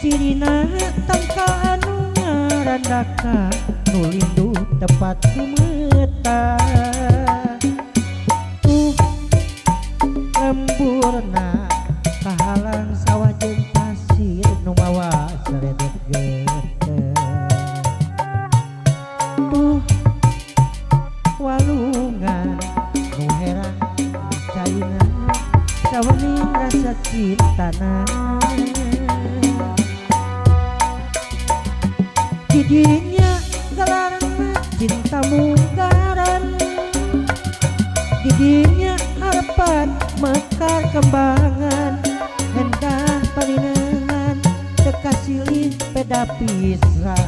cirina tangka anu ngarandaka nu lindu tepat kumeta lemburna kahalang sawah jeung pasir nu mawa saredet geter walungan nu heran caina sawening rasa cintana didinya gelarna cinta mungkaran didinya harapan mekar kembangan hendak palinengan tekasilih beda pisah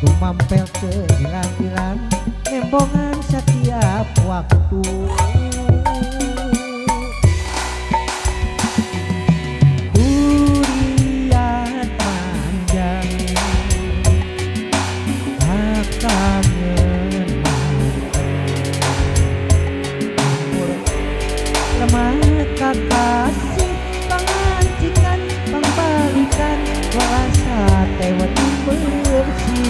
tumampel ke hilang-hilang nembongan setiap waktu durian panjang kangen lemah kakasih pangancikan pangbalikan rasa tewet bersih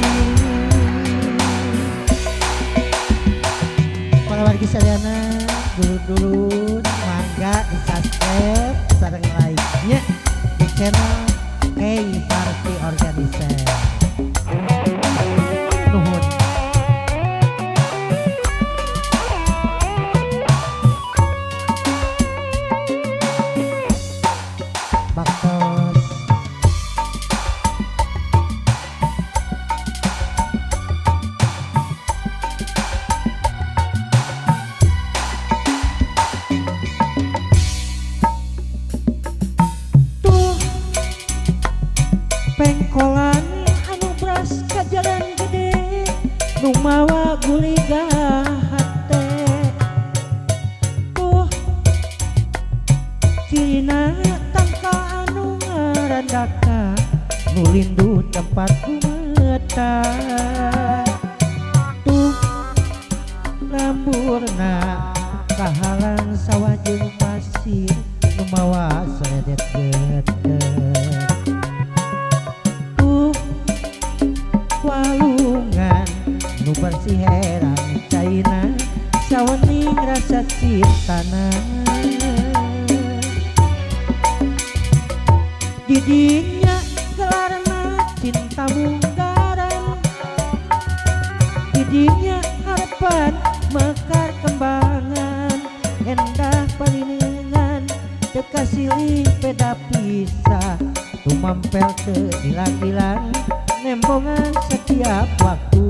para wargi sadayana dulur-dulur mangga di subscribe sareng like-nya di channel K-Party Organizer nuhun. Baktos tuh pengkolan anu beras ka jalan gede nu mawa guliga hate cirina tangka anu ngarandaka nu lindu tempat kumeta lamburna kahalang sawah jeung pasir nu mawa saredet geter walungan nu bersih heran caina sawening rasa cintana didinya gelarna cinta mungkaran didinya harapan mekar kembangan endah palinengan tekasilih beda pisah tumampel ke hilang-hilang nembongan setiap waktu